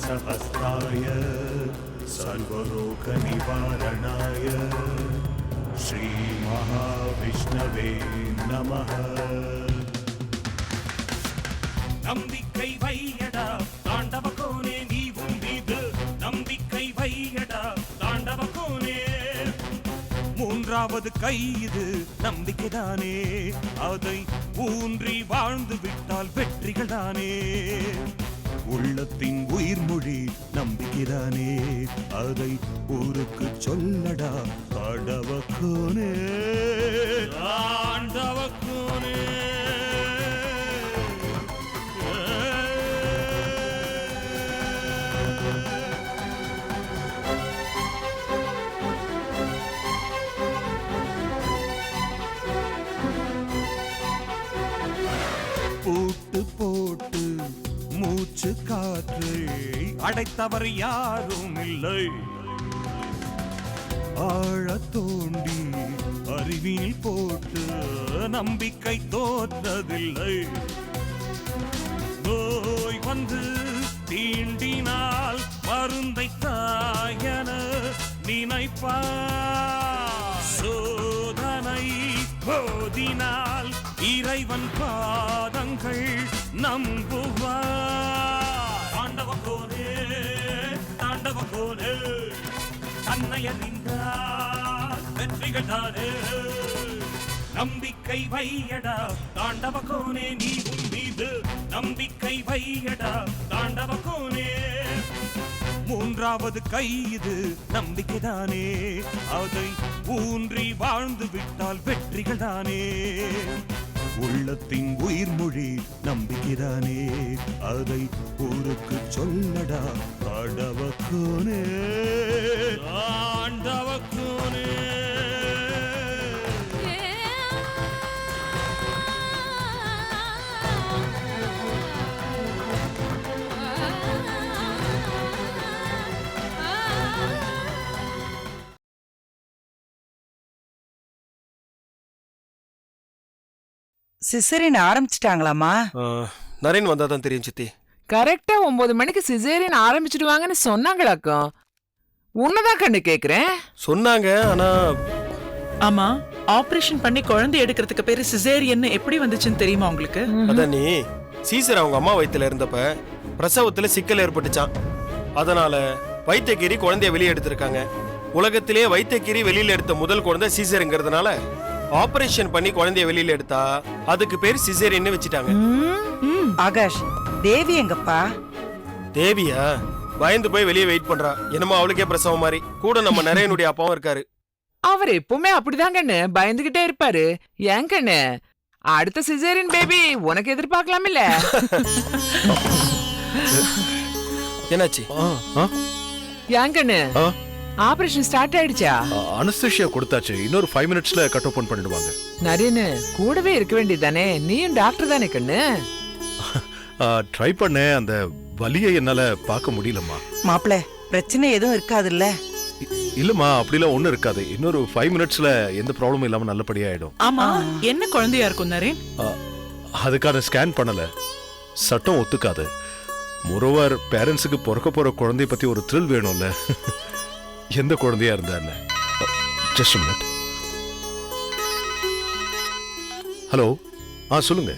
सहस्राय सर्वरोगनिवारणाय श्रीमहाविष्णवे नमः. நம்பிக்கை வையடா தாண்டவ கோனே நீ உன்மீது நம்பிக்கை வையடா தாண்டவ கோனே. மூன்றாவது கை இது நம்பிக்கைதானே, அதை ஊன்றி வாழ்ந்து விட்டால் வெற்றிகள் தானே. உள்ளத்தின் உயிர்மொழி நம்பிக்கைதானே, அதை ஊருக்கு சொல்லடா தாண்டவ கோனே தாண்டவ கோனே. பூட்டு போட்டு மூச்சு காற்றை அடைத்தவர் யாரும் இல்லை. ஆழ தோண்டி அறிவினில் போட்டு நம்பிக்கை தோற்றதில்லை. நோய் வந்து தீண்டினால் மருந்தை தாயன நினைப்பார். சோதனை போதினால் இறைவன் பாதங்கள் நம்புவார். தாண்டவ கோனே தாண்டவ கோனே, தன்னை அறிந்தார் வெற்றிகள் தானே. நம்பிக்கை வையடா தாண்டவ கோனே நீ உன் மீது நம்பிக்கை வையடா தாண்டவ கோனே. மூன்றாவது கை இது நம்பிக்கைதானே, அதை ஊன்றி வாழ்ந்து விட்டால் வெற்றிகள் தானே. உள்ளத்தின் உயிர்மொழி நம்பிக்கைதானே, அதை ஊருக்கு சொல்லடா தாண்டவ கோனே தாண்டவ கோனே. சிசரின் ஆரம்பிச்சிட்டாங்களாமா? நரேன் வந்தாதான் தெரியும் சித்தி. கரெக்டா 9 மணிக்கு சிசேரியன் ஆரம்பிச்சிடுவாங்கன்னு சொன்னாங்களாக்கும். உன்னதான் கண்ணு கேக்குறேன். சொன்னாங்க, ஆனா ஆமா, ஆபரேஷன் பண்ணி குழந்தை எடுக்கிறதுக்கு பேரு சிசேரியன் எப்படி வந்துச்சுன்னு தெரியுமா உங்களுக்கு? அதான் நீ சீசர் அவங்க அம்மா வயித்துல இருந்தப்ப பிரசவத்துல சிக்கல் ஏற்பட்டுச்சான். அதனால வைத்தியகிரி குழந்தைய வெளியே எடுத்திருக்காங்க. உலகத்திலேயே வைத்தியகிரி வெளியில எடுத்த முதல் குழந்தை சீசருங்கிறதுனால ஆபரேஷன் பண்ணி குழந்தைய வெளியில எடுத்தா அதுக்கு பேர் சிசேரியன்னு வச்சுட்டாங்க. ஆகாஷ், தேவி எங்கப்பா? தேவியா? பயந்து போய் வெளியே வெயிட் பண்றா. என்னமோ அவளுக்கே பிரசவம் மாதிரி. கூட நம்ம நரேனுடைய அப்பாவும் இருக்காரு. அவர் எப்பவுமே அப்படிதான் கண்ணு, பயந்துகிட்டே இருப்பாரு. ஏன் கண்ணு, அடுத்த சிசேரியன் பேபி உனக்கு எதிர்பார்க்கலாம் இல்ல? என்னாச்சு? ஏன் கண்ணு, ஆபரேஷன் ஸ்டார்ட் ஆயிடுச்சா? அனஸ்தேஷியா கொடுத்தாச்சு. இன்னொரு 5 மினிட்ஸ்ல கட் ஓபன் பண்ணிடுவாங்க. நரேனு கூடவே இருக்க வேண்டியதானே, நீயும் டாக்டர் தானே கண்ணு? ட்ரை பண்ணேன், அந்த வலியை என்னால பார்க்க முடியலம்மா. மாப்பிள்ள, பிரச்சனை எதுவும் இருக்காதுல்ல? இல்லம்மா, அப்படிலாம் ஒண்ணும் இருக்காது. இன்னொரு 5 மினிட்ஸ்ல எந்த ப்ராப்ளமும் இல்லாம நல்லபடியா ஆயிடும். ஆமா, என்ன குழந்தையா இருக்கும் நரேன்? அதுக்கான ஸ்கேன் பண்ணல, சட்டம் ஒத்துக்காது. மொரோவர் பேரண்ட்ஸுக்கு பிறக்க போற குழந்தைய பத்தி ஒரு த்ரில் வேணும்ல. எந்த குழந்தையா இருந்தா என்ன? Just a minute. ஹலோ, சொல்லுங்க.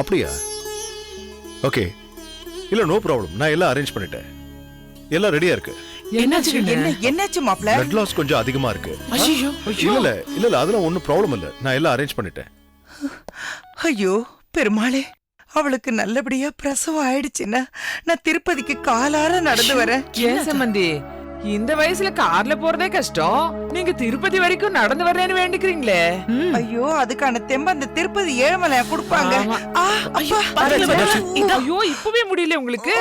அப்படியா? ஓகே, இல்ல நோ ப்ராப்ளம், நான் எல்லாம் அரேஞ்ச் பண்ணிட்டேன். எல்லாம் ரெடியா இருக்கு. என்னாச்சு மாப்பிள்ள? பிளட் லாஸ் கொஞ்சம் அதிகமா இருக்கு. ஐயோ, இல்ல அதெல்லாம் ஒண்ணும் ப்ராப்ளம் இல்ல, நான் எல்லாம் அரேஞ்ச் பண்ணிட்டேன். ஐயோ பெருமாளே, அவளுக்கு நல்லபடியா பிரசவம் ஆயிடுச்சுன்னா நான் திருப்பதிக்கு காலார நடந்து வரேன். ஏன் சம்பந்தி, இந்த வயசுல கார்ல போறதே கஷ்டம், நீங்க திருப்பதி வரைக்கும் நடந்து வர்றேன்னு வேண்டிக்கிறீங்களே? ஐயோ, அதுக்கான தெம்பு அந்த திருப்பதி ஏழுமலையா கொடுப்பாங்க. ஐயோ, இப்பவே முடியல உங்களுக்கு?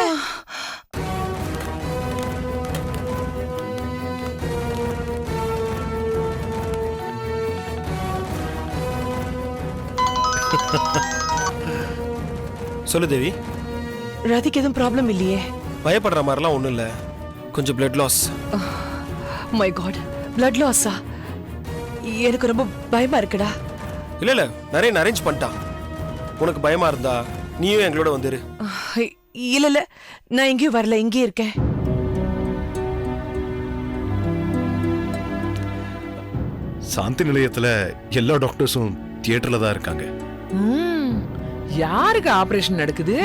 சொல்லு தேவி. ராதிக்கு எதுவும் ப்ராப்ளம் இல்லையே? பயப்படுற மாதிரிலாம் ஒண்ணும் இல்ல, கொஞ்சம் blood loss. My God, blood லாஸா? எனக்கு ரொம்ப பயமா இருக்குடா. இல்ல நிறைய அரேஞ்ச் பண்ணிட்டான். உனக்கு பயமா இருந்தா நீயும் எங்களோட வந்துரு. இல்ல நான் எங்கேயும் வரல, இங்கே இருக்கேன். சாந்தி நிலையத்துல எல்லா டாக்டர்ஸும் தியேட்டர்ல தான் இருக்காங்க. யாருக்கு ஆபரேஷன் நடக்குது?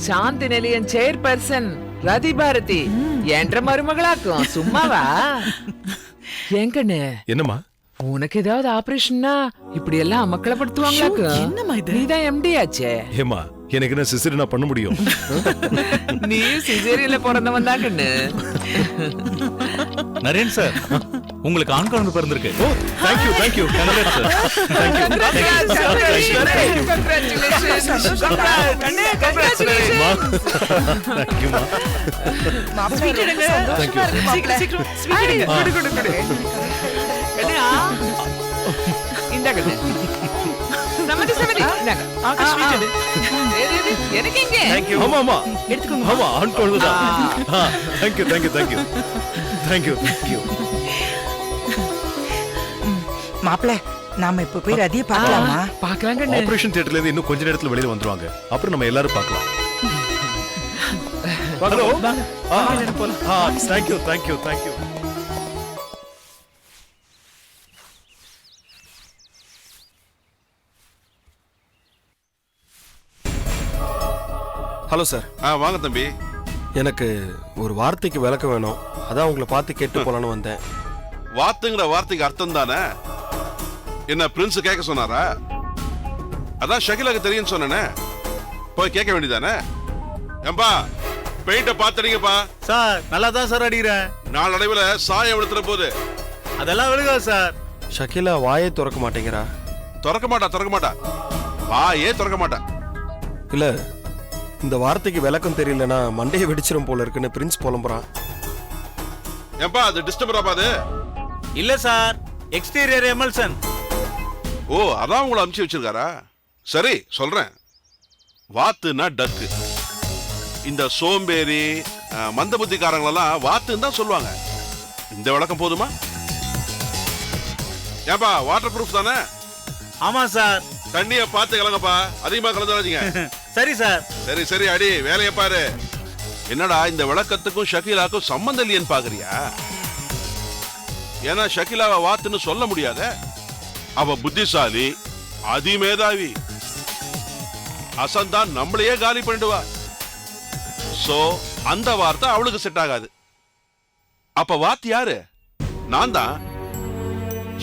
சாந்தி நிலையம் சேர்பர்சன் ரதி பாரதி என்ற மருமகளாக்கும். சும்மாவா? ஏங்கண்ணு, என்னம்மா? உனக்கு ஏதாவது ஆபரேஷன்னா இப்படி எல்லாம் அமக்கலப்படுத்துவாங்களாக்கு? என்னம்மா இது? நீதான் எம்டி ஆச்சே. ஏமா, எனக்கு என்ன சிசரினா பண்ண முடியும்? நீ சிசேரியன்ல பிறந்தவன் தான் கண்ணு. நரேன் சார், உங்களுக்கு ஆண் குழந்தை பிறந்திருக்கு. ஓ, thank you, thank you. Congrats, sir. Thank you. Ma. Thank you, ma. Sweet எடுங்க. Thank you. சீக்கிரம் சீக்கிரம் sweet எடுங்க. குடு குடு குடு. கண்ணா, இந்த கண்ணு சமதி சமதி. இந்தாங்க. ஆகாஷ் sweet எடு. எனக்கு எங்க? தேங்க்யூ. ஆமா, ஆமா. எடுத்துக்கோங்க. ஆமா, ஆண் குழந்தைதான். Thank you, thank you, thank you. Thank you, thank you. மாப்பிள்ள, நாம இப்ப போய் ரதியை பார்க்கலாமா? பார்க்கலாம் கண்ணு. ஆபரேஷன் தியேட்டர்ல இருந்து இன்னும் கொஞ்ச நேரத்துல வெளியில வந்துருவாங்க. அப்புறம் நம்ம எல்லாரும் பார்க்கலாம். Hello. Thank you, thank you, thank you. Hello sir. வாங்க தம்பி. எனக்கு ஒரு வார்த்தைக்கு விளக்கம் வேணும். அதான் உங்களை பார்த்து கேட்டு போலான்னு வந்தேன். வாத்துங்கிற வார்த்தைக்கு அர்த்தம் தானே? என்ன பிரின்ஸ் கேட்க சொன்னாரா? அதான் ஷகிலாக்கு தெரியும்னு சொன்னேனே, போய் கேட்க வேண்டியதானே? ஏம்பா, பெயிண்ட பாத்துறீங்கப்பா. சார், நல்லா தான் சார் அடிக்கிறேன். நாளடைவுல சாயம் விழுத்துற போது அதெல்லாம் விழுகா சார். ஷகிலா வாயே திறக்க மாட்டேங்கிறா. திறக்க மாட்டா. வாயே திறக்க மாட்டா. இல்ல, இந்த வார்த்தைக்கு விளக்கம் தெரியலனா மண்டையை வெடிச்சிரும் போல இருக்குன்னு பிரின்ஸ் புலம்புறான். ஏம்பா, அது டிஸ்டர்பரா பாது? இல்ல சார், எக்ஸ்டீரியர் எமல்சன். ஓ, அதான் உங்களை அமுச்சு வச்சிருக்காரா? சரி, சொல்றேன். வாத்துனா டக்கு. இந்த சோம்பேறி மந்த புத்திக்காரங்களெல்லாம் வாத்துன்னு தான் சொல்லுவாங்க. இந்த விளக்கம் போதுமா? ஏன்பா, வாட்டர் ப்ரூஃப் தானே? ஆமா சார். தண்ணிய பார்த்து கலங்கப்பா, அதிகமா கலந்துடாதீங்க. சரி சார். சரி அடி, வேலையை பாரு. என்னடா, இந்த விளக்கத்துக்கும் ஷகிலாக்கும் சம்பந்தம் இல்லையன்னு பாக்குறியா? ஏன்னா ஷகிலாவை வாத்துன்னு சொல்ல முடியாத. அவ புத்திசாலி, அதிமேதாவி. அசந்தான் நம்மளையே காலி பண்ணிடுவா. சோ அந்த வார்த்தை அவளுக்கு செட் ஆகாது. அப்ப வாத்து யாரு? நான் தான்.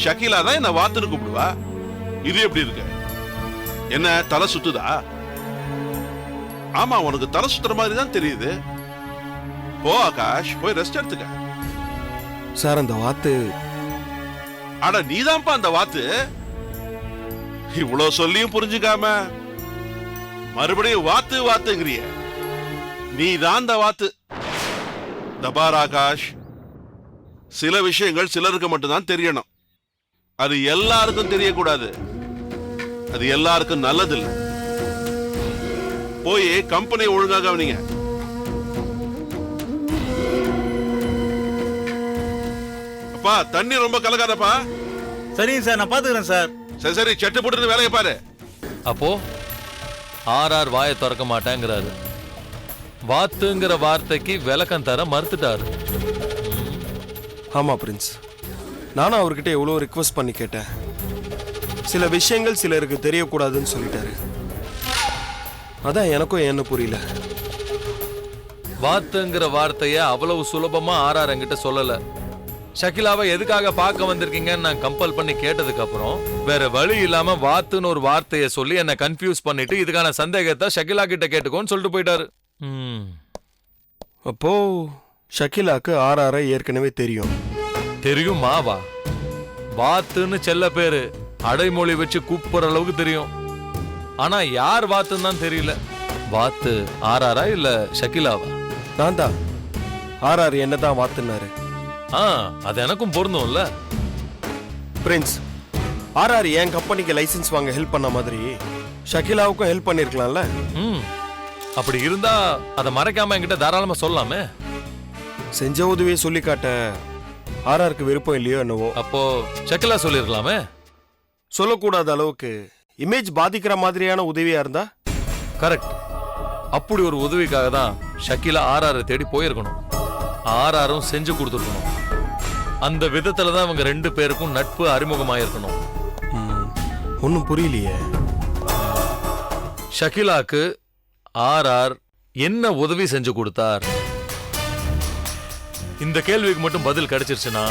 ஷகிலா தான் என்ன வாத்துன்னு கூப்பிடுவா. இது எப்படி இருக்கு? என்ன தலை சுத்துதா? ஆமா, உனக்கு தலை சுத்துற மாதிரி தான் தெரியுது. போ ஆகாஷ், போய் ரெஸ்ட் எடுத்துக்க. சார், அந்த வாத்து. அட, நீதான்ப்பா அந்த வாத்து. இவ்வளவு சொல்லியும் புரிஞ்சுக்காம மறுபடியும் வாத்துங்கிறிய. நீதான் அந்த வாத்து. தபார் ஆகாஷ், சில விஷயங்கள் சிலருக்கு மட்டும்தான் தெரியணும். அது எல்லாருக்கும் தெரியக்கூடாது. அது எல்லாருக்கும் நல்லதில்லை. போய் கம்பெனியை ஒழுங்காக கவனிங்க. அப்பா, தண்ணி ரொம்ப கலக்காதப்பா. சரிங்க சார், நான் பாத்துக்கிறேன் சார். சரி, சட்டு போட்டு வேலையை பாரு. அப்போ ஆர்ஆர் வாயை திறக்க மாட்டேங்கிறாரு. வாத்துங்கிற வார்த்தைக்கு விளக்கம் தர மறுத்துட்டாரு. ஆமா பிரின்ஸ், நானும் அவர்கிட்ட எவ்வளோ ரிக்வெஸ்ட் பண்ணி கேட்டேன். சில விஷயங்கள் சிலருக்கு தெரியக்கூடாதுன்னு சொல்லிட்டாரு. அதான் எனக்கும் என்ன புரியல. வாத்துங்கிற வார்த்தைய அவ்வளவு சுலபமா ஆர்ஆர் என்கிட்ட சொல்லல. ஷகிலாவை எதுக்காக பார்க்க வந்திருக்கீங்கன்னு நான் கம்பல் பண்ணி கேட்டதுக்கு அப்புறம் வேற வழி இல்லாம வாத்துன்னு ஒரு வார்த்தையை சொல்லி என்ன கன்ஃபியூஸ் பண்ணிட்டு இதுக்கான சந்தேகத்தை ஷகிலா கிட்ட கேட்டுக்கோன்னு சொல்லிட்டு போயிட்டாரு. அப்போ ஷகிலாக்கு ஆர்ஆரை ஏற்கனவே தெரியும். தெரியுமாவா? வாத்துன்னு செல்ல பேரு அடைமொழி வச்சு கூப்பிடுற அளவுக்கு தெரியும். ஆனா யார் வாத்துன்னு தான் தெரியல. வாத்து ஆர்ஆரா இல்ல ஷகிலாவா? நான் தான். ஆர்ஆர் என்னதான் வாத்துனாரு. அது எனக்கும் பொருந்தும்ல. பிரின்ஸ், ஆர்ஆர் என் கம்பெனிக்கு லைசன்ஸ் வாங்க ஹெல்ப் பண்ண மாதிரி ஷகிலாவுக்கும் ஹெல்ப் பண்ணிருக்கலாம்ல. அப்படி இருந்தா அதை மறைக்காம என்கிட்ட தாராளமா சொல்லலாமே. செஞ்ச உதவியை சொல்லி காட்ட ஆர்ஆருக்கு விருப்பம் இல்லையோ என்னவோ. அப்போ ஷகிலா சொல்லிருக்கலாமே. சொல்லக்கூடாத அளவுக்கு இமேஜ் பாதிக்கிற மாதிரியான உதவியா இருந்தா? கரெக்ட். அப்படி ஒரு உதவிக்காக தான் ஷக்கீலா ஆர்ஆரை தேடி போயிருக்கணும். ஆர்ஆரும் செஞ்சு கொடுத்துருக்கணும். அந்த விதத்துல தான் அவங்க 2 பேருக்கும் நட்பு அறிமுகமாயிருக்கணும். ஒன்றும் புரியலையே. ஷக்கீலாக்கு ஆர்ஆர் என்ன உதவி செஞ்சு கொடுத்தார்? இந்த கேள்விக்கு மட்டும் பதில் கிடைச்சிருச்சுன்னா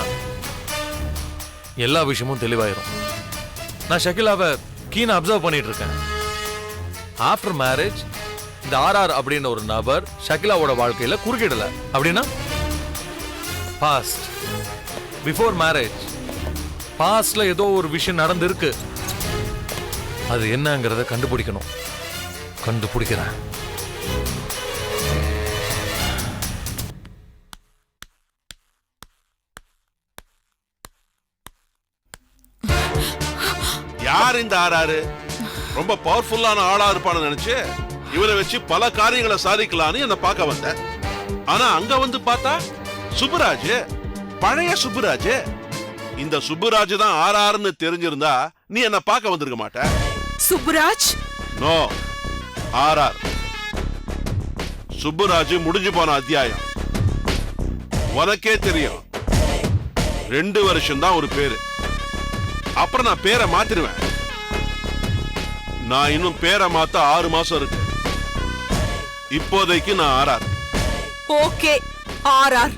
எல்லா விஷயமும் தெளிவாயிரும். நான் ஷக்கீலாவை கீனா அப்சர்வ் பண்ணிட்டு இருக்கேன். ஆஃப்டர் மேரேஜ் இந்த ஆர்ஆர் அப்படின்னு ஒரு நபர் ஷக்கீலாவோட வாழ்க்கையில குறுக்கிடல. அப்படின்னா பாஸ்ட், பிஃபோர் மேரேஜ், பாஸ்ட்ல ஏதோ ஒரு விஷயம் நடந்திருக்கு. அது என்னங்கிறத கண்டுபிடிக்கணும். கண்டுபிடிக்கிறேன். யார் இந்த ஆர்ஆர்? ரொம்ப பவர்ஃபுல்லான ஆளா இருப்பான்னு நினைச்சு இவரை வச்சு பல காரியங்களை சாதிக்கலான்னு என்ன பார்க்க வந்தேன். ஆனா அங்க வந்து பார்த்தா சுப்புராஜ், பழைய சுப்புராஜ். இந்த சுப்புராஜ் தான் ஆர்ஆர்னு தெரிஞ்சிருந்தா நீ என்ன பார்க்க வந்திருக்க மாட்ட. சுப்புராஜ்? No, RR. சுப்புராஜ் முடிஞ்சு போன அத்தியாயம். உனக்கே தெரியும், 2 வருஷம் தான் ஒரு பேரு. அப்புறம் நான் பேரை மாத்திருவேன். நான் இன்னும் பேரை மாத்த 6 மாசம் இருக்கு. இப்போதைக்கு நான் ஆர்ஆர். Okay, RR.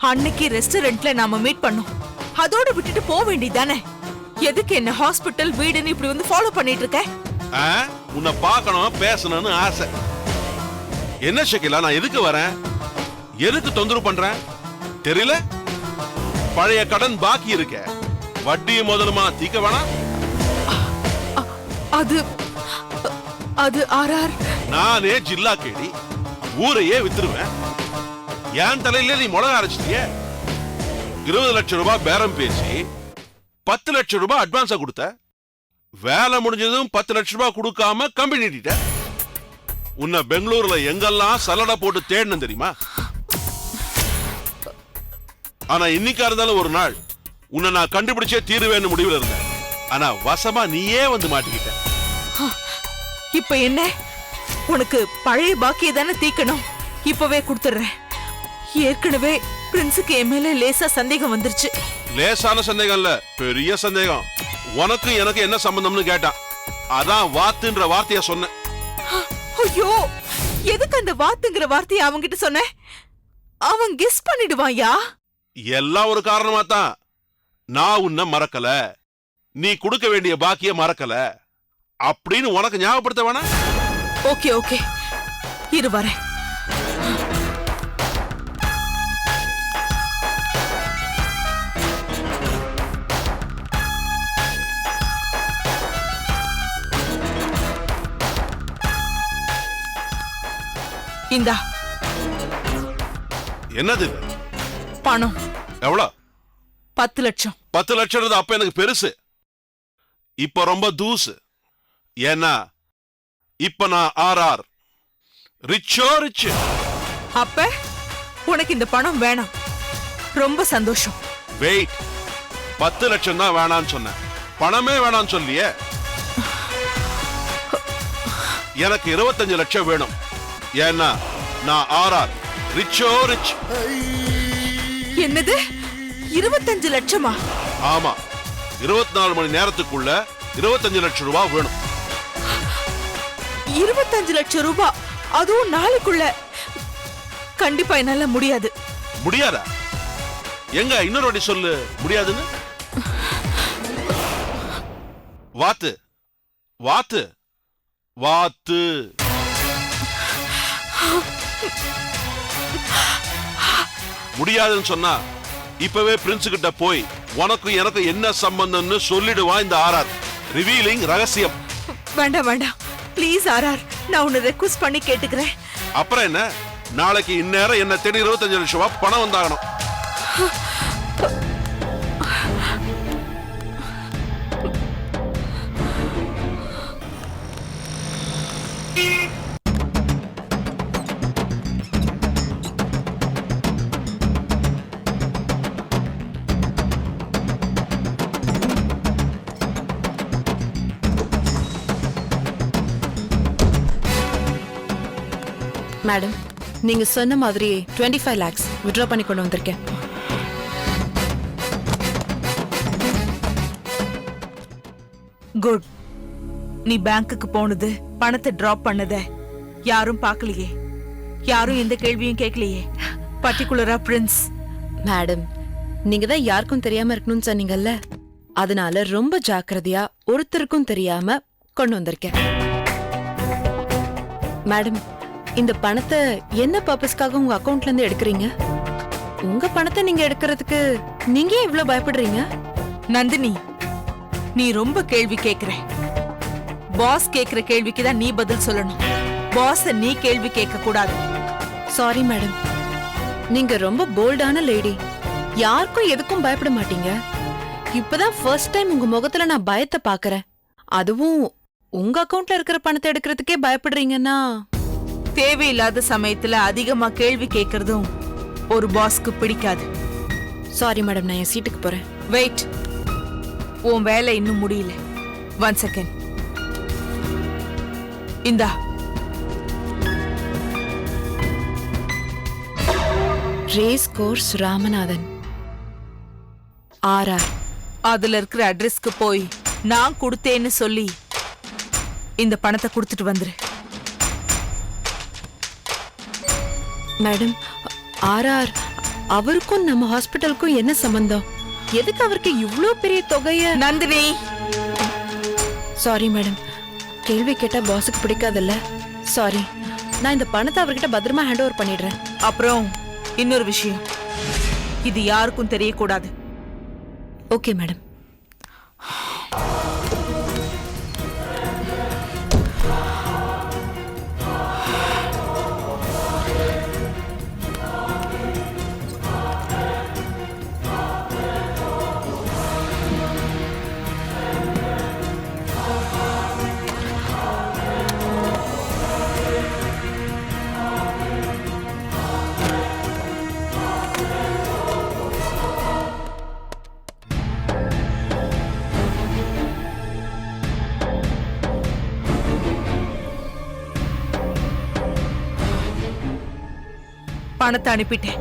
அன்னைக்கு ரெஸ்டாரண்ட்ல நாம மீட் பண்ணோம். அதோட விட்டுட்டு போக வேண்டியதானே? எதுக்கு என்ன ஹாஸ்பிட்டல் வீடுன்னு இப்படி வந்து ஃபாலோ பண்ணிட்டு இருக்க? உன்னை பார்க்கணும், பேசணும்னு ஆசை. என்ன ஷக்கீலா, நான் எதுக்கு வரேன்? எதுக்கு தொந்தரவு பண்றேன் தெரியல? பழைய கடன் பாக்கி இருக்க, வட்டி முதலுமா தீக்க வேணாம். அது ஆர்ஆர். நானே ஜில்லா கேடி ஊரையே வித்துருவேன். என் தலையில நீ முளக அரைச்சிட்டிய. 20 லட்சம் ரூபாய் பேரம் பேசி 10 லட்சம் ரூபாய் அட்வான்ஸா கொடுத்த. வேலை முடிஞ்சதும் 10 லட்சம் ரூபாய் கொடுக்காம கம்பெனி நீட்டிட்ட. உன்னை பெங்களூர்ல எங்கெல்லாம் சலடை போட்டு தேடணும் தெரியுமா? ஆனா இன்னைக்கா இருந்தாலும் ஒரு நாள் உன்னை நான் கண்டுபிடிச்சே தீருவேன்னு முடிவில் இருந்தேன். ஆனா வசமா நீயே வந்து மாட்டிக்கிட்ட. இப்ப என்ன? உனக்கு பழைய பாக்கிய தானே தீக்கணும். இப்பவே கொடுத்துறேன். ஏற்கனவே பிரின்ஸுக்கு என் மேல லேசா சந்தேகம் வந்துருச்சு. லேசான சந்தேகம் இல்ல, பெரிய சந்தேகம். உனக்கு எனக்கு என்ன சம்பந்தம்னு கேட்டான். அதான் வாத்துன்ற வார்த்தைய சொன்ன. ஐயோ, எதுக்கு அந்த வாத்துங்கிற வார்த்தைய அவங்கிட்ட சொன்ன? அவன் கெஸ் பண்ணிடுவாயா? எல்லாம் ஒரு காரணமா தான். நான் உன்னை மறக்கல, நீ கொடுக்க வேண்டிய பாக்கிய மறக்கல அப்படின்னு உனக்கு ஞாபகப்படுத்த வேணா? ஓகே ஓகே, இரு வரேன். இந்தா. என்னது? பணம். எவ்வளவு? 10 லட்சம். 10 லட்சம் அப்ப எனக்கு பெருசு. இப்ப ரொம்ப தூசு. ஏன்னா இப்ப நான் ஆர்ஆர், ரிச்சோ ரிச். அப்ப உனக்கு இந்த பணம் வேணாம். ரொம்ப சந்தோஷம். வெயிட், 10 லட்சம் தான் வேணான்னு சொன்னேன், பணமே வேணான்னு சொல்லியே. எனக்கு 25 லட்சம் வேணும். ஏன்னா நான் ஆர்ஆர், ரிச்சோ ரிச். என்னது? 25 லட்சமா? ஆமா, 24 மணி நேரத்துக்குள்ள 25 லட்சம் ரூபாய் வேணும். 25 லட்சம் ரூபாய், அதுவும் நாளைக்குள்ள? கண்டிப்பா என்னால முடியாது. முடியாதா? எங்க இன்னொரு வாட்டி சொல்லு முடியாதுன்னு. வாத்து வாத்து வாத்து. முடியாதுன்னு சொன்னா இப்பவே பிரின்ஸ் கிட்ட போய் உனக்கும் எனக்கு என்ன சம்பந்தம்னு சொல்லிடுவான் இந்த ஆர்ஆர். ரிவீலிங் ரகசியம். வேண்டாம் வேண்டாம், ப்ளீஸ் ஆர்ஆர், நான் உன்னை ரெக்வெஸ்ட் பண்ணி கேட்டுக்கிறேன். அப்புறம் என்ன, நாளைக்கு இந்நேரம் என்ன தேடி 25 லட்சம் ரூபாய் பணம் வந்தாகணும். மேடம், நீங்க சொன்ன மாதிரி 25 lakhs வித்ட்ரா பண்ணி கொண்டு வந்திருக்கேன். குட். நீ பேங்க்குக்கு போனது, பணத்தை டிராப் பண்ணத யாரும் பார்க்கலையே, யாரும் எந்த கேள்வியும் கேட்கலையே, பர்டிகுலரா பிரின்ஸ். மேடம், நீங்க தான் யாருக்கும் தெரியாம இருக்கணும்னு சொன்னீங்கல்ல, அதனால ரொம்ப ஜாக்கிரதையா ஒருத்தருக்கும் தெரியாம கொண்டு வந்திருக்கேன். மேடம், இந்த பணத்தை என்ன பர்பஸ்க்காக உங்க அக்கவுண்ட்ல இருந்து எடுக்கிறீங்க? உங்க பணத்தை நீங்க எடுக்கிறதுக்கு நீங்க ஏன் இவ்ளோ பயப்படுறீங்க? நந்தினி, நீ ரொம்ப கேள்வி கேக்குற. பாஸ் கேக்குற கேள்விக்கு தான் நீ பதில் சொல்லணும். பாஸ் நீ கேள்வி கேட்க கூடாது. சாரி மேடம், நீங்க ரொம்ப போல்டான லேடி. யாருக்கும் எதுக்கும் பயப்பட மாட்டீங்க. இப்பதான் ஃபர்ஸ்ட் டைம் உங்க முகத்துல நான் பயத்தை பாக்குறேன். அதுவும் உங்க அக்கவுண்ட்ல இருக்கிற பணத்தை எடுக்கிறதுக்கே பயப்படுறீங்கன்னா, தேவையில்லாத சமயத்துல அதிகமா கேள்வி கேட்கறதும் ஒரு பாஸ்க்கு பிடிக்காது. சாரி மேடம், நான் என் சீட்டுக்கு போறேன். வெயிட், உன் வேலை இன்னும் முடியல. 1 செகண்ட். இந்தா, ரேஸ் கோர்ஸ் ராமநாதன், RR. அதுல இருக்கிற அட்ரஸ்க்கு போய் நான் கொடுத்தேன்னு சொல்லி இந்த பணத்தை கொடுத்துட்டு வந்துரு. மேடம், RR அவருக்கும் நம்ம ஹாஸ்பிட்டலுக்கும் என்ன சம்பந்தம்? எதுக்கு அவருக்கு இவ்ளோ பெரிய தொகைய? நந்தினி, சாரி மேடம், கேள்வி கேட்டா பாஸுக்கு பிடிக்காதுல்ல. சாரி, நான் இந்த பணத்தை அவர்கிட்ட பத்திரமா ஹேண்ட் ஓவர் பண்ணிடுறேன். அப்புறம் இன்னொரு விஷயம், இது யாருக்கும் தெரியக்கூடாது. Okay madam. பணத்தை அனுப்பிட்டேன்.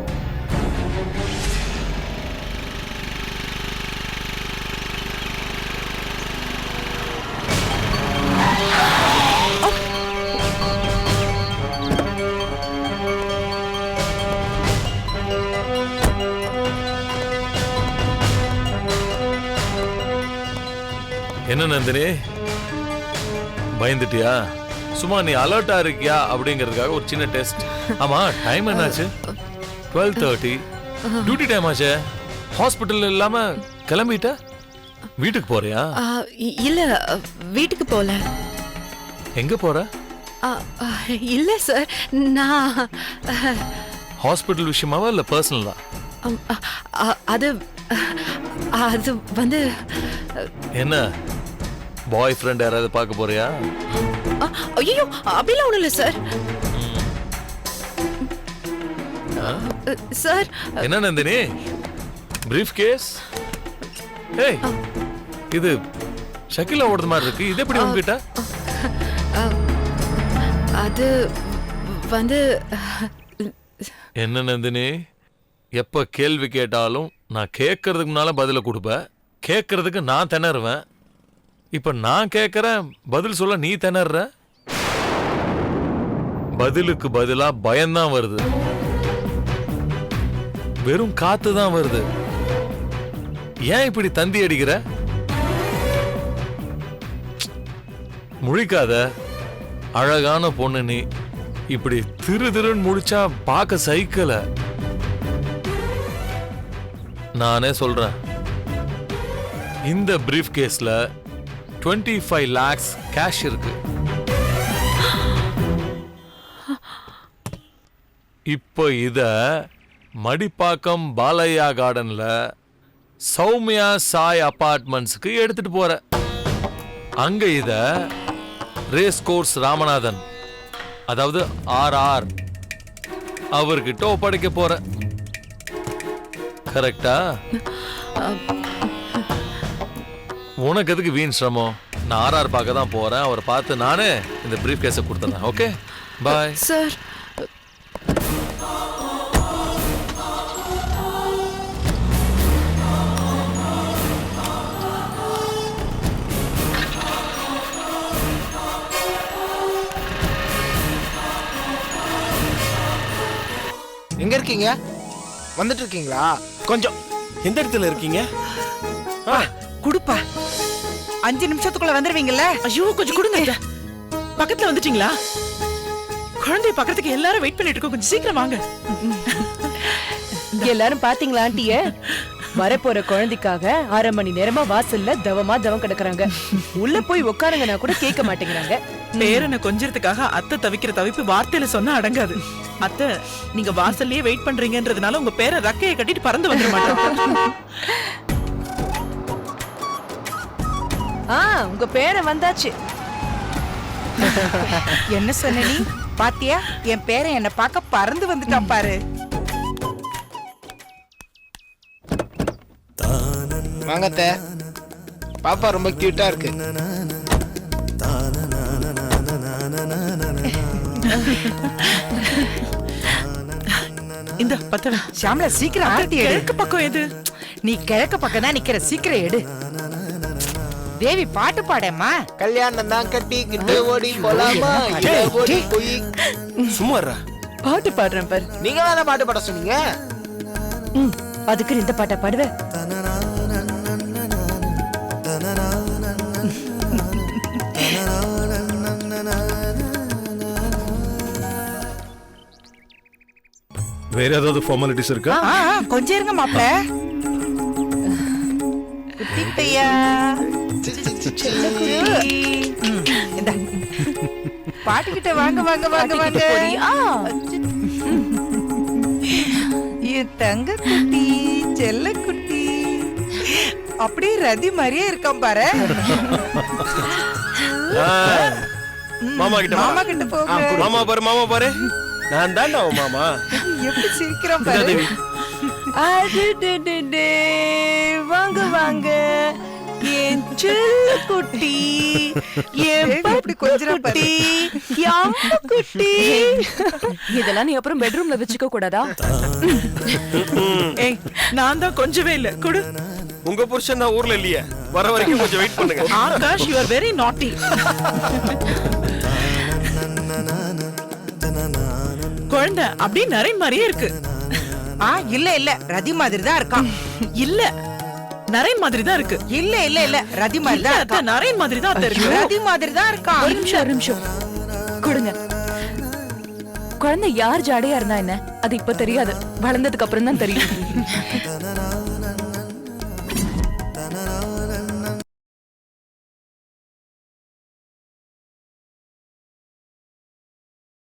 என்ன நந்தினி, பயந்துட்டியா? சும்மா நீ அலர்ட்டா இருக்கியா அப்படிங்கிறதுக்காக ஒரு சின்ன டெஸ்ட். ஆமா, டைம் என்னாச்சு? 12:30. டியூட்டி டைம் ஆச்சே. ஹாஸ்பிட்டல் இல்லாம கிளம்பிட்ட? வீட்டுக்கு போறியா? இல்ல, வீட்டுக்கு போல. எங்க போற? இல்ல சார், நான் ஹாஸ்பிட்டல் விஷயமாவா இல்ல பர்சனலா? அது அது வந்து என்ன, பாய் ஃப்ரெண்ட் யாராவது பார்க்க போறியா? ஐயோ, அப்படிலாம் ஒண்ணும் இல்ல சார். சார், என்ன நந்தினி, பிரீஃப் கேஸ்? ஏய், இது ஷக்கிலா ஓடுற மாதிரி இருக்கு. இது எப்படி உங்ககிட்ட? அது வந்து என்ன நந்தினி, எப்ப கேள்வி கேட்டாலும் நான் கேட்கறதுக்கு முன்னால பதில கொடுப்பேன். கேட்கறதுக்கு நான் திணறுவேன். இப்ப நான் கேட்கறேன், பதில் சொல்ல நீ திணற. பதிலுக்கு பதிலா பயம்தான் வருது. வெறும் காத்து தான் வருது. ஏன் இப்படி தந்தி அடிக்கிற? முழிக்காத, அழகான பொண்ணு நீ. இப்படி திரு திருன்னு முடிச்சா பார்க்க சைக்கல. நானே சொல்றேன், இந்த பிரீஃப் கேஸ்ல 25 lakhs கேஷ் இருக்கு. இப்போ இத மடிப்பாக்கம் பாலையா கார்டன்ல சௌமியா சாய் அபார்ட்மெண்ட்ஸ்க்கு எடுத்துட்டு போற. அங்க இத ரேஸ் கோர்ஸ் ராமநாதன், அதாவது RR அவர்கிட்ட ஒப்படைக்க போற. கரெக்டா? உனக்கு எதுக்கு வீண் சிரமம்? நான் RR பார்க்க தான் போறேன். அவரை பார்த்து நானே இந்த பிரீஃப் கேஸை கொடுத்துறேன். Okay, bye sir. இருக்கீங்க? வந்துட்டு இருக்கீங்களா? கொஞ்சம் எந்த இடத்துல இருக்கீங்க? குடுப்பா 5 நிமிஷத்துக்குள்ள வந்துருவீங்கல்ல? ஐயோ கொஞ்சம் கொடுங்க இத. பக்கத்துல வந்துட்டீங்களா? குழந்தைய பாக்குறதுக்கு எல்லாரும் வெயிட் பண்ணிட்டு இருக்கோம், கொஞ்சம் சீக்கிரம் வாங்க. எல்லாரும் பாத்தீங்களா ஆண்டிய? வரப்போற குழந்தைக்காக 1/2 மணி நேரமா வாசல்ல தவம் கிடக்குறாங்க. உள்ள போய் உட்காருங்கன்னா கூட கேட்க மாட்டேங்கிறாங்க. பேரனை கொஞ்சறதுக்காக அத்தை தவிக்கிற தவிப்பு வார்த்தையில சொன்னா அடங்காது. அத்தை நீங்க வாசல்லயே வெயிட் பண்றீங்கன்றதுனால உங்க பேரை ரக்கையை கட்டிட்டு பறந்து வந்துட மாட்டோம். உங்க பேரை வந்தாச்சு. என்ன சொன்ன நீ? பாத்தியா, என் பேரை என்ன பார்க்க பறந்து வந்துட்டான் பாரு. வாங்கத்த. பாப்பா ரொம்ப கியூட்டா இருக்கு. இந்த பத்தவ ஷாம்லா சீக்கிரம் ஆரத்தி எடு. கிழக்கு பக்கம் எது? நீ கிழக்கு பக்கம் தான் நிக்கிற, சீக்கிரம் எடு. தேவி பாட்டு பாடேம்மா. கல்யாணம் தான் கட்டிக்கிட்டு ஓடி போலாமா? ஓடி போய் சும்மா இருடா. பாட்டு பாடுறேன் பாரு. நீங்க தானே பாட்டு பாட சொன்னீங்க. அதுக்கு இந்த பாட்டை பாடுவ? வேற ஏதாவது ஃபார்மாலிட்டிஸ் இருக்கா? கொஞ்சம் இருங்க மாப்ள. குட்டி பையா, இந்த பாட்டுக்கிட்ட வாங்க வாங்க வாங்க வாங்க. என் தங்க குட்டி, செல்ல குட்டி, அப்படியே ரதி மாதிரியே இருக்கான் பாரு. மாமா கிட்ட மாமா கிட்ட போங்க. மாமா பாரு, மாமா பாரு, நான் தான்டா உன் மாமா. எப்படி சிரிக்கிறான் பாரு. வாங்க வாங்க என் செல்ல குட்டி, என் குட்டி, குட்டி. இதெல்லாம் நீ அப்புறம் பெட்ரூம்ல வச்சுக்க கூடாதா? ஏய் நான் தான் கொஞ்சவே இல்ல. குடு. உங்க புருஷன் தான் ஊர்ல இல்லையே, வர வரைக்கும் கொஞ்சம் வெயிட் பண்ணுங்க. Akash you are very naughty. குழந்தை அப்படியே நரை மாதிரியே இருக்கு. இல்ல இல்ல ரதி மாதிரி தான் இருக்கான். இல்ல நரை மாதிரி தான் இருக்கு. இல்ல இல்ல இல்ல ரதி மாதிரி தான் இருக்கான். நரை மாதிரி தான் இருக்கு. ரதி மாதிரி தான் இருக்கான். ஒரு நிமிஷம் கொடுங்க. குழந்தை யார் ஜாடையா இருந்தா என்ன, அது இப்ப தெரியாது, வளர்ந்ததுக்கு அப்புறம் தான் தெரியும்.